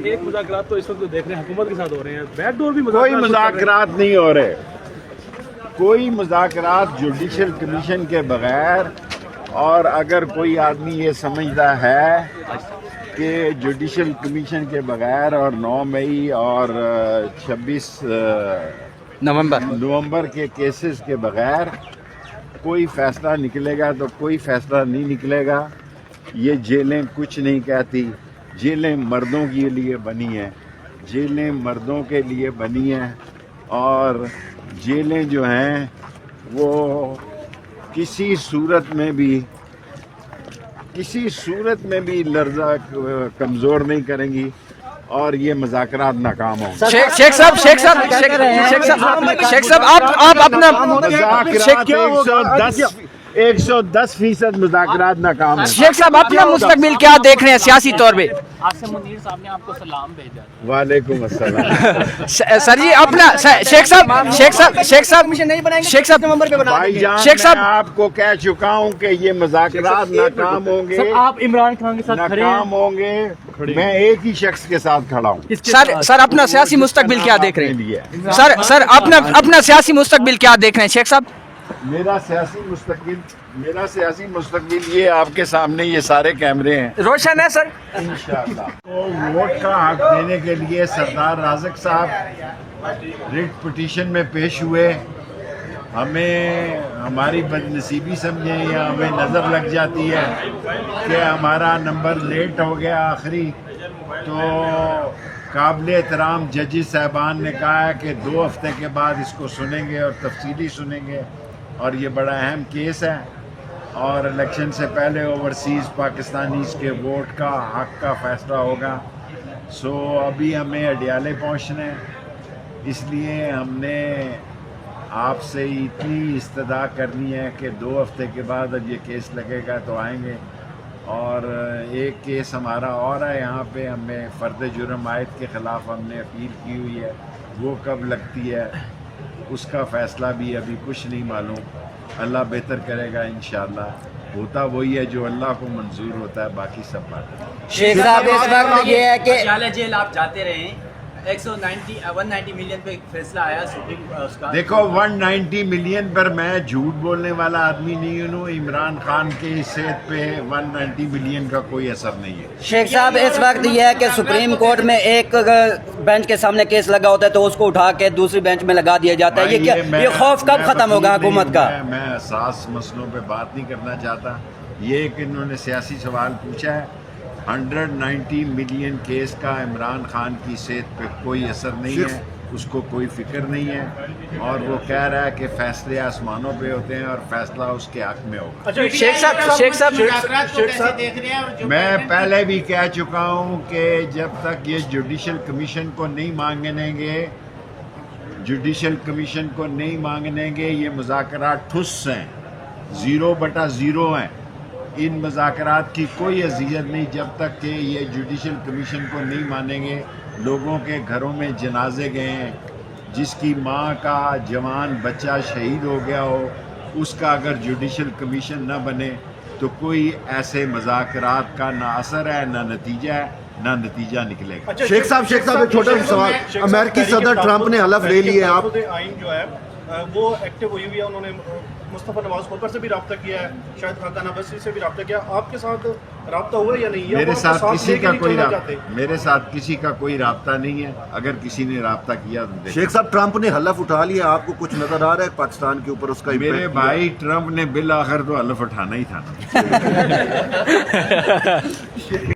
ایک مذاکرات تو اس وقت دیکھ رہے ہیں حکومت کے ساتھ ہو رہے ہیں, بیک ڈور بھی کوئی مذاکرات نہیں ہو رہے, کوئی مذاکرات جوڈیشل کمیشن کے بغیر. اور اگر کوئی آدمی یہ سمجھتا ہے کہ جوڈیشل کمیشن کے بغیر اور 9 مئی اور 26 نومبر کے کیسز کے بغیر کوئی فیصلہ نکلے گا, تو کوئی فیصلہ نہیں نکلے گا. یہ جیلیں کچھ نہیں کہتی, جیلیں مردوں کے لیے بنی ہیں, جیلیں مردوں کے لیے بنی ہیں. اور جیلیں جو ہیں وہ کسی صورت میں بھی لرزہ کمزور نہیں کریں گی, اور یہ مذاکرات ناکام ہوں. شیخ صاحب آپ اپنا مذاکرات 110% مذاکرات ناکام ہیں. شیخ صاحب اپنا مستقبل کیا دیکھ رہے ہیں سیاسی طور پہ؟ آصف منیر صاحب نے آپ کو سلام بھیجا. وعلیکم السلام. سر جی اپنا شیخ صاحب بھائی جان, میں آپ کو کہہ چکا ہوں کہ یہ مذاکرات ناکام ہوں گے. آپ عمران خان کے ساتھ کھڑے ہیں. ناکام ہوں گے. میں ایک ہی شخص کے ساتھ کھڑا ہوں. سر اپنا سیاسی مستقبل کیا دیکھ رہے ہیں؟ سر اپنا سیاسی مستقبل کیا دیکھ رہے ہیں شیخ صاحب؟ میرا سیاسی مستقبل یہ آپ کے سامنے یہ سارے کیمرے ہیں, روشن ہے سر. انشاءاللہ. ووٹ کا حق دینے کے لیے سردار رازق صاحب ریٹ پٹیشن میں پیش ہوئے. ہمیں ہماری بد نصیبی سمجھیں یا ہمیں نظر لگ جاتی ہے کہ ہمارا نمبر لیٹ ہو گیا آخری, تو قابل احترام ججز صاحبان نے کہا ہے کہ 2 ہفتے کے بعد اس کو سنیں گے اور تفصیلی سنیں گے. اور یہ بڑا اہم کیس ہے, اور الیکشن سے پہلے اوورسیز پاکستانیز کے ووٹ کا حق کا فیصلہ ہوگا. سو ابھی ہمیں اڈیالے پہنچنا ہے, اس لیے ہم نے آپ سے اتنی استدعا کرنی ہے کہ 2 ہفتے کے بعد اب یہ کیس لگے گا تو آئیں گے. اور ایک کیس ہمارا اور ہے یہاں پہ, ہمیں فرد جرم عائد کے خلاف ہم نے اپیل کی ہوئی ہے, وہ کب لگتی ہے اس کا فیصلہ بھی ابھی کچھ نہیں معلوم. اللہ بہتر کرے گا انشاءاللہ. ہوتا وہی ہے جو اللہ کو منظور ہوتا ہے, باقی سب بات ہے. شیخ صاحب اس وقت یہ ہے کہ اڈیالہ جیل آپ جاتے رہے ہیں, 190 ملین پہ فیصلہ آیا سپریم اس کا. دیکھو 190 ملین پر میں جھوٹ بولنے والا آدمی نہیں ہوں. عمران خان کے صحت پہ 190 ملین کا کوئی اثر نہیں ہے. شیخ صاحب اس وقت یہ ہے کہ سپریم کورٹ میں ایک بینچ کے سامنے کیس لگا ہوتا ہے تو اس کو اٹھا کے دوسری بینچ میں لگا دیا جاتا ہے. یہ خوف کب ختم ہوگا حکومت کا؟ میں اساس مسئلوں پہ بات نہیں کرنا چاہتا. یہ کہ انہوں نے سیاسی سوال پوچھا ہے. 190 ملین کیس کا عمران خان کی صحت پہ کوئی اثر نہیں ہے, اس کو کوئی فکر نہیں ہے, اور وہ کہہ رہا ہے کہ فیصلے آسمانوں پہ ہوتے ہیں اور فیصلہ اس کے حق میں ہوگا. شیخ صاحب میں پہلے بھی کہہ چکا ہوں کہ جب تک یہ جوڈیشل کمیشن کو نہیں مانگنے گے یہ مذاکرات ٹھس ہیں, 0/0 ہیں. ان مذاکرات کی کوئی اذیت نہیں جب تک کہ یہ جوڈیشل کمیشن کو نہیں مانیں گے. لوگوں کے گھروں میں جنازے گئے ہیں, جس کی ماں کا جوان بچہ شہید ہو گیا ہو, اس کا اگر جوڈیشل کمیشن نہ بنے تو کوئی ایسے مذاکرات کا نہ اثر ہے نہ نتیجہ ہے, نہ نتیجہ نکلے گا. شیخ صاحب ایک چھوٹا سا سوال. امریکی صدر ٹرمپ نے حلف لے لی ہے, آپ آئین جو ہے وہ ایکٹیو ہوئی ہوئی ہے. انہوں نے مصطفیٰ نواز کھوپر سے بھی رابطہ کیا ہے, شاید خاقان عباسی سے بھی رابطہ کیا. آپ کے ساتھ رابطہ ہوا یا نہیں؟ میرے ساتھ کسی کا کوئی رابطہ نہیں ہے. اگر کسی نے رابطہ کیا تو شیخ صاحب ٹرمپ نے حلف اٹھا لیا, آپ کو کچھ نظر آ رہا ہے پاکستان کے اوپر اس کا؟ میرے بھائی ٹرمپ نے بالآخر تو حلف اٹھانا ہی تھا نا.